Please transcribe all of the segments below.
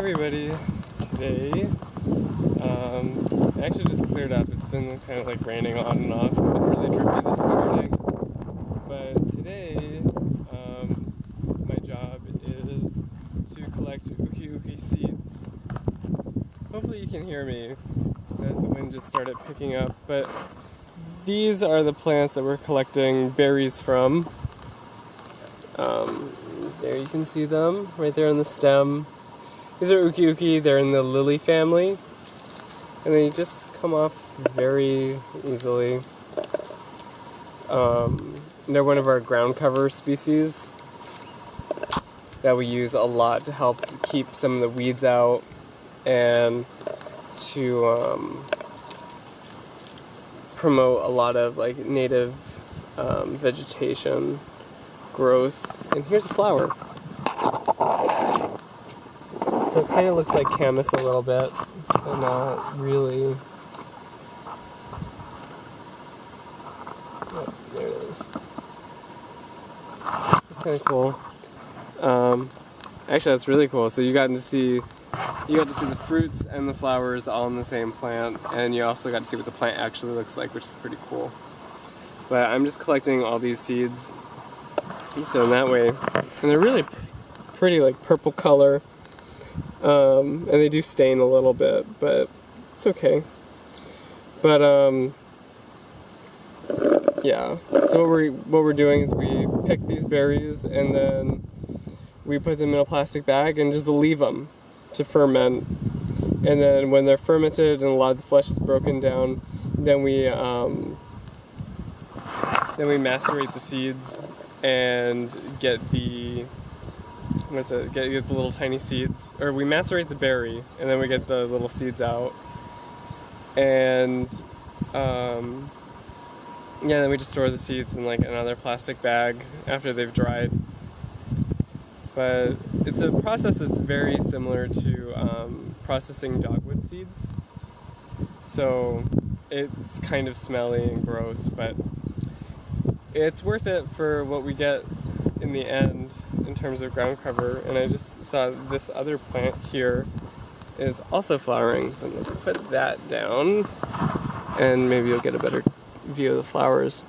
everybody. Today, it actually just cleared up. It's been kind of like raining on and off. It's been really drippy this morning. But today, my job is to collect Uki'uki seeds. Hopefully you can hear me as the wind just started picking up. But these are the plants that we're collecting berries from. There you can see them, right there on the stem. These are Uki'uki, they're in the lily family. And they just come off very easily. They're one of our ground cover species that we use a lot to help keep some of the weeds out and to promote a lot of like native vegetation growth. And here's a flower. So it kind of looks like camas a little bit, but not really. Oh, there it is. It's kind of cool. Actually, that's really cool. So you got to see the fruits and the flowers all in the same plant, and you also got to see what the plant actually looks like, which is pretty cool. But I'm just collecting all these seeds. So in that way, and they're really pretty, like purple color, and they do stain a little bit, but it's okay. But yeah. So what we're doing is we pick these berries and then we put them in a plastic bag and just leave them to ferment. And then when they're fermented and a lot of the flesh is broken down, then we macerate the seeds and get the get the little tiny seeds, or we macerate the berry and then we get the little seeds out, and yeah, then we just store the seeds in like another plastic bag after they've dried. But it's a process that's very similar to processing dogwood seeds, so it's kind of smelly and gross, but it's worth it for what we get in the end in terms of ground cover. And I just saw this other plant here is also flowering, so I'm going to put that down and maybe you'll get a better view of the flowers.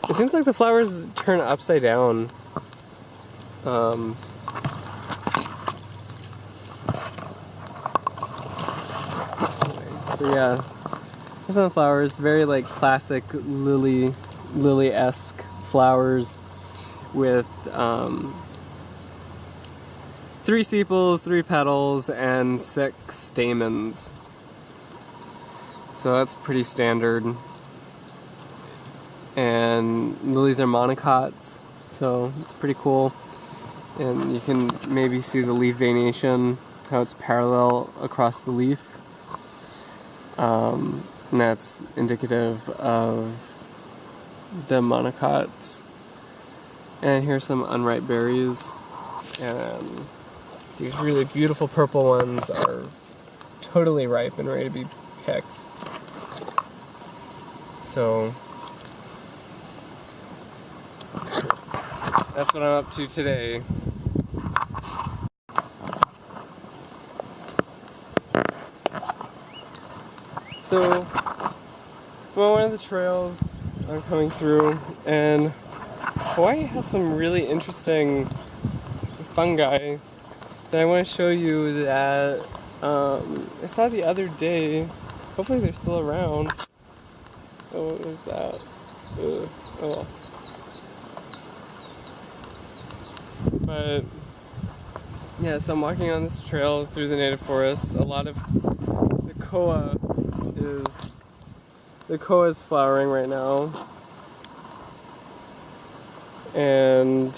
It seems like the flowers turn upside down. So yeah, there's some flowers, very like classic lily-esque flowers with 3 sepals, 3 petals, and 6 stamens. So that's pretty standard. And lilies are monocots, so it's pretty cool. And you can maybe see the leaf veination, how it's parallel across the leaf. And that's indicative of the monocots. And here's some unripe berries. And these really beautiful purple ones are totally ripe and ready to be picked. So that's what I'm up to today. So I'm on one of the trails I'm coming through, and Hawaii has some really interesting fungi that I want to show you that I saw the other day. Hopefully they're still around. Oh, what was that? Ugh. Oh well. But yeah, so I'm walking on this trail through the native forest. A lot of the koa is flowering right now, and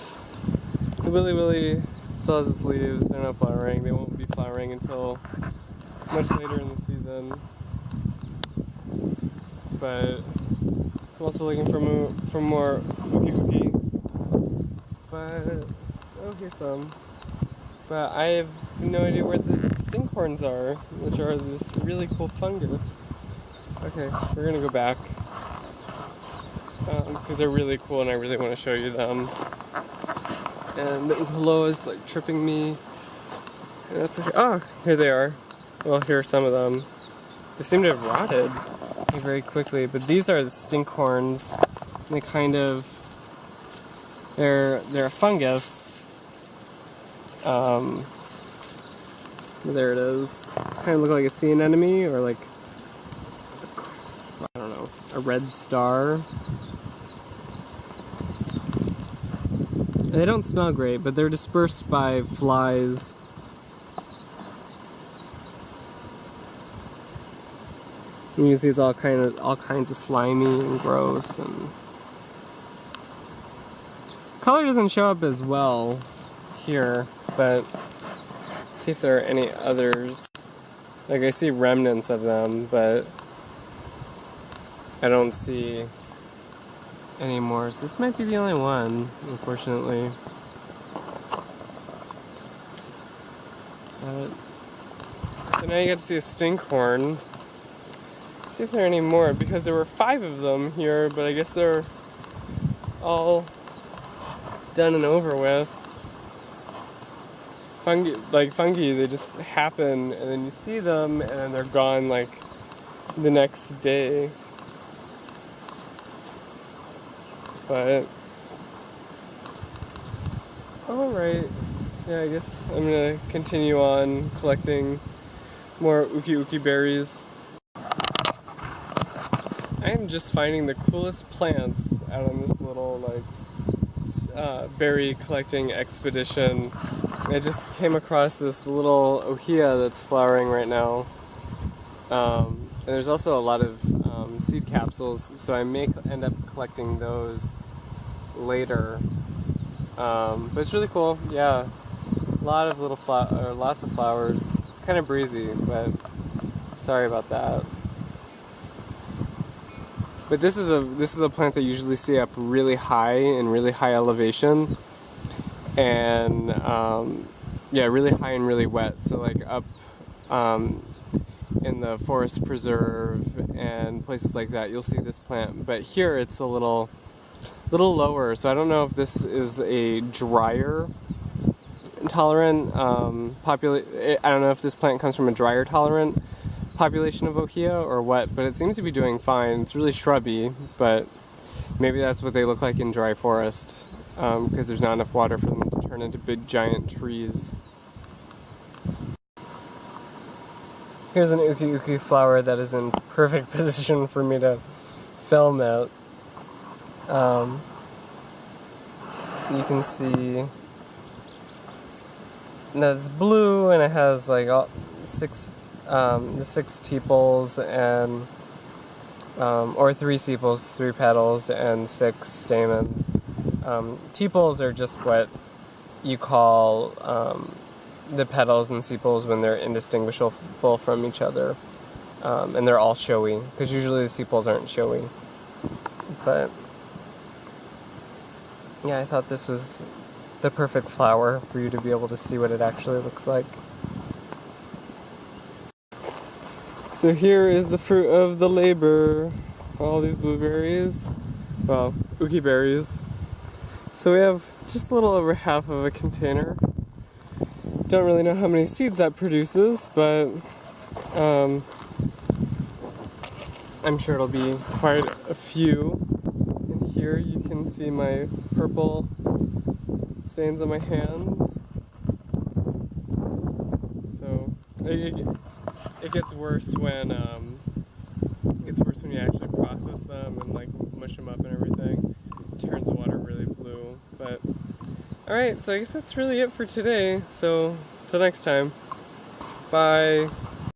the willy still has its leaves. They're not flowering. They won't be flowering until much later in the season. But I'm also looking for more Uki'uki. But oh, here's some. But I have no idea where the stinkhorns are, which are this really cool fungus. Okay, we're gonna go back because they're really cool and I really want to show you them. And the Uholo is like tripping me That's okay. Oh, here they are. Well, here are some of them. They seem to have rotted very quickly, but these are the stinkhorns. They kind of, they're a fungus. There it is. Kind of look like a sea anemone or like, I don't know, a red star. They don't smell great, but they're dispersed by flies. And you see it's all kinds of slimy and gross, and color doesn't show up as well here, but let's see if there are any others. Like I see remnants of them, but I don't see any more. So this might be the only one, unfortunately. So now you get to see a stinkhorn. See if there are any more, because there were 5 of them here, but I guess they're all done and over with. Fungi, they just happen, and then you see them, and then they're gone like the next day. But alright, yeah, I guess I'm gonna continue on collecting more Uki'uki berries. I am just finding the coolest plants out on this little berry collecting expedition. I just came across this little ohia that's flowering right now. And there's also a lot of seed capsules, so I may end up collecting those later. But it's really cool, yeah. A lot of little lots of flowers. It's kind of breezy, but sorry about that. But this is a plant that you usually see up really high in really high elevation, and yeah, really high and really wet. So like up in the forest preserve and places like that, you'll see this plant. But here it's a little lower. So I don't know if this is a drier tolerant I don't know if this plant comes from a drier tolerant population of ohia or what, but it seems to be doing fine. It's really shrubby, but maybe that's what they look like in dry forest, because there's not enough water for them to turn into big giant trees. Here's an Uki'uki flower that is in perfect position for me to film it. You can see that it's blue, and it has like all the 6 tepals and or 3 sepals, 3 petals, and 6 stamens. Tepals are just what you call the petals and sepals when they're indistinguishable from each other, and they're all showy, because usually the sepals aren't showy. But yeah, I thought this was the perfect flower for you to be able to see what it actually looks like. So here is the fruit of the labor, all these blueberries, well, uki berries. So we have just a little over half of a container. Don't really know how many seeds that produces, but I'm sure it'll be quite a few. And here you can see my purple stains on my hands. So it gets worse when you actually process them and like mush them up and everything. It turns the water really blue. But alright, so I guess that's really it for today. So till next time. Bye.